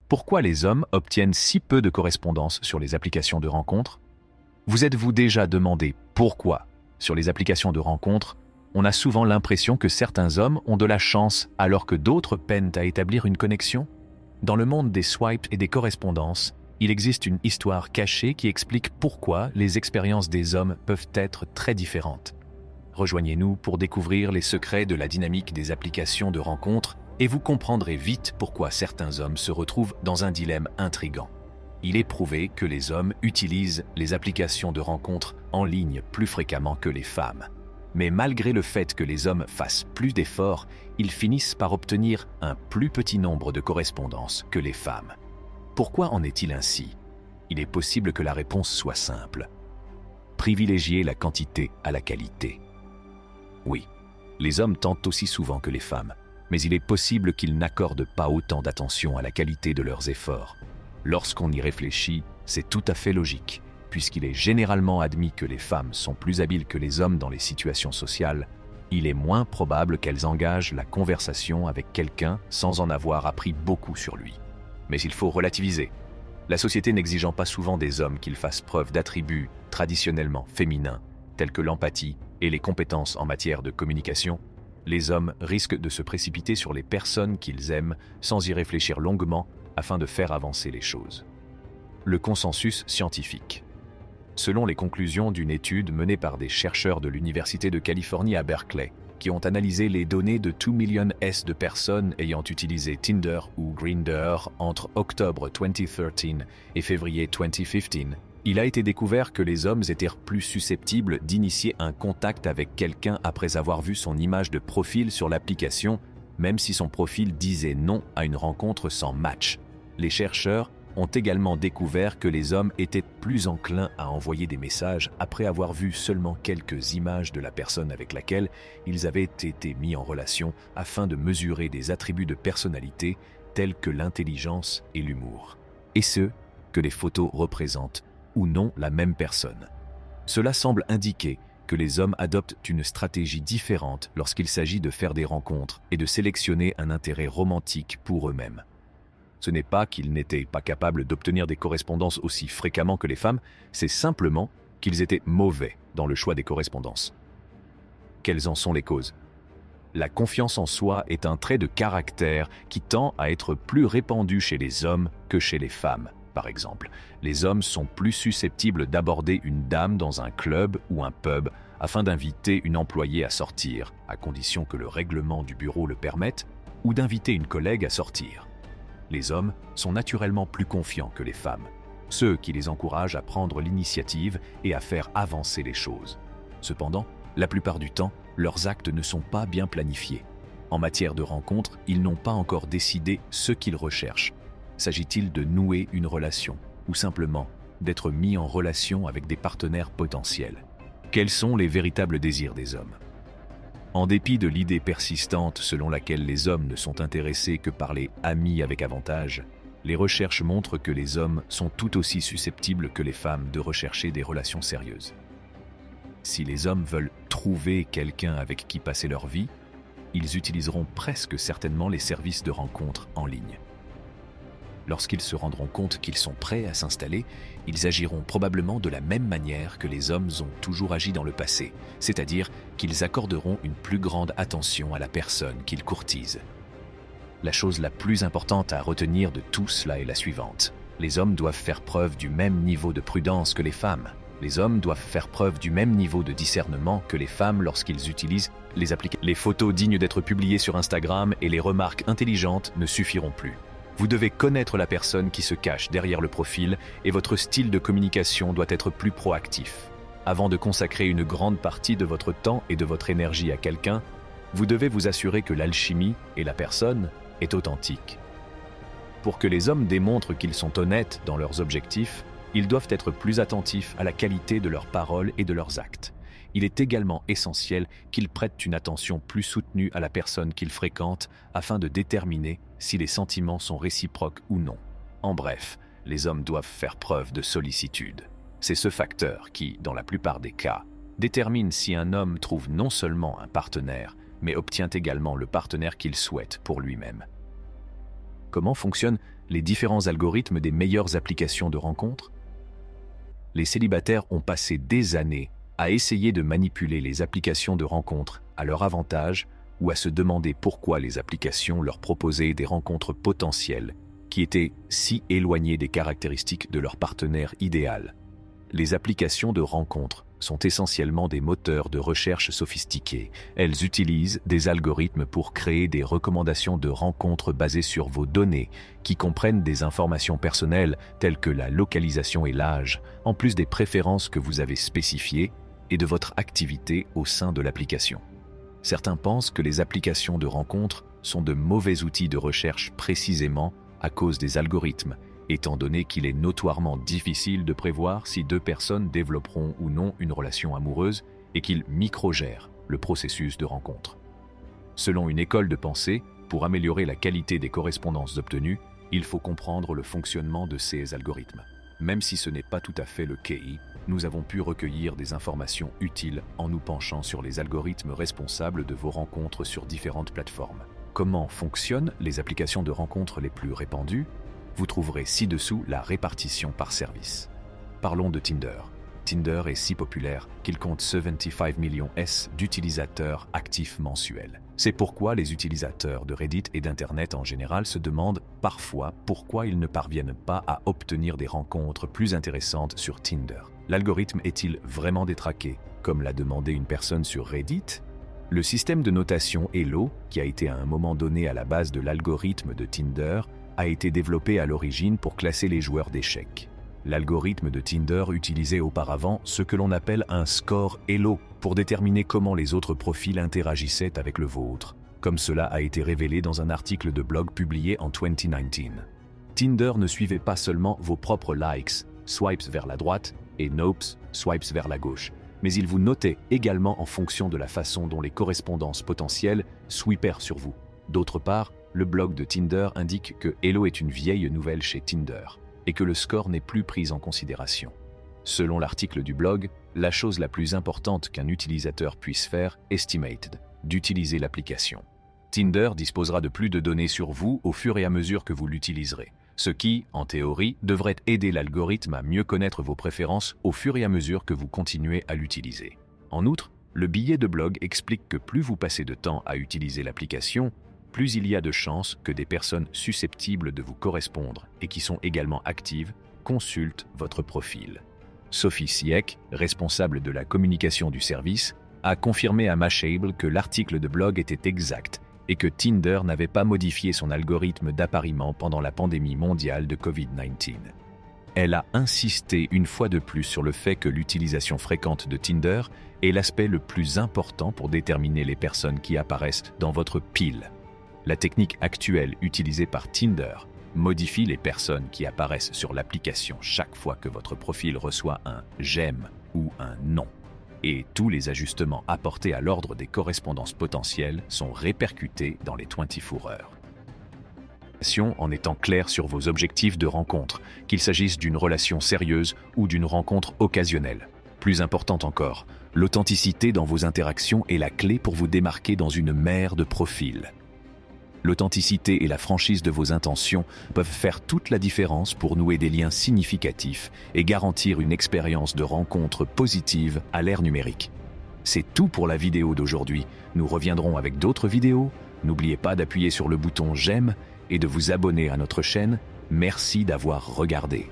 Pourquoi les hommes obtiennent si peu de correspondance sur les applications de rencontres? Vous êtes-vous déjà demandé pourquoi? Sur les applications de rencontres, on a souvent l'impression que certains hommes ont de la chance alors que d'autres peinent à établir une connexion. Dans le monde des swipes et des correspondances, il existe une histoire cachée qui explique pourquoi les expériences des hommes peuvent être très différentes. Rejoignez-nous pour découvrir les secrets de la dynamique des applications de rencontres et vous comprendrez vite pourquoi certains hommes se retrouvent dans un dilemme intrigant. Il est prouvé que les hommes utilisent les applications de rencontres en ligne plus fréquemment que les femmes. Mais malgré le fait que les hommes fassent plus d'efforts, ils finissent par obtenir un plus petit nombre de correspondances que les femmes. Pourquoi en est-il ainsi? Il est possible que la réponse soit simple. Privilégier la quantité à la qualité. Oui, les hommes tentent aussi souvent que les femmes, mais il est possible qu'ils n'accordent pas autant d'attention à la qualité de leurs efforts. Lorsqu'on y réfléchit, c'est tout à fait logique, puisqu'il est généralement admis que les femmes sont plus habiles que les hommes dans les situations sociales. Il est moins probable qu'elles engagent la conversation avec quelqu'un sans en avoir appris beaucoup sur lui. Mais il faut relativiser. La société n'exigeant pas souvent des hommes qu'ils fassent preuve d'attributs traditionnellement féminins, tels que l'empathie et les compétences en matière de communication, les hommes risquent de se précipiter sur les personnes qu'ils aiment sans y réfléchir longuement afin de faire avancer les choses. Le consensus scientifique. Selon les conclusions d'une étude menée par des chercheurs de l'Université de Californie à Berkeley, qui ont analysé les données de 2 millions de personnes ayant utilisé Tinder ou Grindr entre octobre 2013 et février 2015, il a été découvert que les hommes étaient plus susceptibles d'initier un contact avec quelqu'un après avoir vu son image de profil sur l'application, même si son profil disait non à une rencontre sans match. Les chercheurs ont également découvert que les hommes étaient plus enclins à envoyer des messages après avoir vu seulement quelques images de la personne avec laquelle ils avaient été mis en relation afin de mesurer des attributs de personnalité tels que l'intelligence et l'humour. Et ce, que les photos représentent ou non la même personne. Cela semble indiquer que les hommes adoptent une stratégie différente lorsqu'il s'agit de faire des rencontres et de sélectionner un intérêt romantique pour eux-mêmes. Ce n'est pas qu'ils n'étaient pas capables d'obtenir des correspondances aussi fréquemment que les femmes, c'est simplement qu'ils étaient mauvais dans le choix des correspondances. Quelles en sont les causes? La confiance en soi est un trait de caractère qui tend à être plus répandu chez les hommes que chez les femmes. Par exemple, les hommes sont plus susceptibles d'aborder une dame dans un club ou un pub afin d'inviter une employée à sortir, à condition que le règlement du bureau le permette, ou d'inviter une collègue à sortir. Les hommes sont naturellement plus confiants que les femmes, ce qui les encourage à prendre l'initiative et à faire avancer les choses. Cependant, la plupart du temps, leurs actes ne sont pas bien planifiés. En matière de rencontres, ils n'ont pas encore décidé ce qu'ils recherchent. S'agit-il de nouer une relation ou simplement d'être mis en relation avec des partenaires potentiels? Quels sont les véritables désirs des hommes? En dépit de l'idée persistante selon laquelle les hommes ne sont intéressés que par les amis avec avantage, les recherches montrent que les hommes sont tout aussi susceptibles que les femmes de rechercher des relations sérieuses. Si les hommes veulent trouver quelqu'un avec qui passer leur vie, ils utiliseront presque certainement les services de rencontres en ligne. Lorsqu'ils se rendront compte qu'ils sont prêts à s'installer, ils agiront probablement de la même manière que les hommes ont toujours agi dans le passé, c'est-à-dire qu'ils accorderont une plus grande attention à la personne qu'ils courtisent. La chose la plus importante à retenir de tout cela est la suivante. Les hommes doivent faire preuve du même niveau de prudence que les femmes. Les hommes doivent faire preuve du même niveau de discernement que les femmes lorsqu'ils utilisent les applications. Les photos dignes d'être publiées sur Instagram et les remarques intelligentes ne suffiront plus. Vous devez connaître la personne qui se cache derrière le profil et votre style de communication doit être plus proactif. Avant de consacrer une grande partie de votre temps et de votre énergie à quelqu'un, vous devez vous assurer que l'alchimie et la personne est authentique. Pour que les hommes démontrent qu'ils sont honnêtes dans leurs objectifs, ils doivent être plus attentifs à la qualité de leurs paroles et de leurs actes. Il est également essentiel qu'ils prêtent une attention plus soutenue à la personne qu'ils fréquentent afin de déterminer si les sentiments sont réciproques ou non. En bref, les hommes doivent faire preuve de sollicitude. C'est ce facteur qui, dans la plupart des cas, détermine si un homme trouve non seulement un partenaire, mais obtient également le partenaire qu'il souhaite pour lui-même. Comment fonctionnent les différents algorithmes des meilleures applications de rencontres? Les célibataires ont passé des années à essayer de manipuler les applications de rencontres à leur avantage ou à se demander pourquoi les applications leur proposaient des rencontres potentielles qui étaient si éloignées des caractéristiques de leur partenaire idéal. Les applications de rencontres sont essentiellement des moteurs de recherche sophistiqués. Elles utilisent des algorithmes pour créer des recommandations de rencontres basées sur vos données, qui comprennent des informations personnelles telles que la localisation et l'âge, en plus des préférences que vous avez spécifiées et de votre activité au sein de l'application. Certains pensent que les applications de rencontres sont de mauvais outils de recherche précisément à cause des algorithmes, étant donné qu'il est notoirement difficile de prévoir si deux personnes développeront ou non une relation amoureuse et qu'ils microgèrent le processus de rencontre. Selon une école de pensée, pour améliorer la qualité des correspondances obtenues, il faut comprendre le fonctionnement de ces algorithmes. Même si ce n'est pas tout à fait le cas, nous avons pu recueillir des informations utiles en nous penchant sur les algorithmes responsables de vos rencontres sur différentes plateformes. Comment fonctionnent les applications de rencontres les plus répandues? Vous trouverez ci-dessous la répartition par service. Parlons de Tinder. Tinder est si populaire qu'il compte 75 millions d'utilisateurs actifs mensuels. C'est pourquoi les utilisateurs de Reddit et d'Internet en général se demandent parfois pourquoi ils ne parviennent pas à obtenir des rencontres plus intéressantes sur Tinder. L'algorithme est-il vraiment détraqué, comme l'a demandé une personne sur Reddit? Le système de notation Elo, qui a été à un moment donné à la base de l'algorithme de Tinder, a été développé à l'origine pour classer les joueurs d'échecs. L'algorithme de Tinder utilisait auparavant ce que l'on appelle un score Elo pour déterminer comment les autres profils interagissaient avec le vôtre, comme cela a été révélé dans un article de blog publié en 2019. Tinder ne suivait pas seulement vos propres likes, swipes vers la droite, et nopes, swipes vers la gauche, mais il vous notait également en fonction de la façon dont les correspondances potentielles swipèrent sur vous. D'autre part, le blog de Tinder indique que Elo est une vieille nouvelle chez Tinder et que le score n'est plus pris en considération. Selon l'article du blog, la chose la plus importante qu'un utilisateur puisse faire, estimated, d'utiliser l'application. Tinder disposera de plus de données sur vous au fur et à mesure que vous l'utiliserez, ce qui, en théorie, devrait aider l'algorithme à mieux connaître vos préférences au fur et à mesure que vous continuez à l'utiliser. En outre, le billet de blog explique que plus vous passez de temps à utiliser l'application, plus il y a de chances que des personnes susceptibles de vous correspondre et qui sont également actives consultent votre profil. Sophie Sieck, responsable de la communication du service, a confirmé à Mashable que l'article de blog était exact et que Tinder n'avait pas modifié son algorithme d'appariement pendant la pandémie mondiale de Covid-19. Elle a insisté une fois de plus sur le fait que l'utilisation fréquente de Tinder est l'aspect le plus important pour déterminer les personnes qui apparaissent dans votre pile. La technique actuelle utilisée par Tinder modifie les personnes qui apparaissent sur l'application chaque fois que votre profil reçoit un « j'aime » ou un « non ». Et tous les ajustements apportés à l'ordre des correspondances potentielles sont répercutés dans les 24 heures. En étant clair sur vos objectifs de rencontre, qu'il s'agisse d'une relation sérieuse ou d'une rencontre occasionnelle. Plus importante encore, l'authenticité dans vos interactions est la clé pour vous démarquer dans une mer de profils. L'authenticité et la franchise de vos intentions peuvent faire toute la différence pour nouer des liens significatifs et garantir une expérience de rencontre positive à l'ère numérique. C'est tout pour la vidéo d'aujourd'hui. Nous reviendrons avec d'autres vidéos. N'oubliez pas d'appuyer sur le bouton j'aime et de vous abonner à notre chaîne. Merci d'avoir regardé.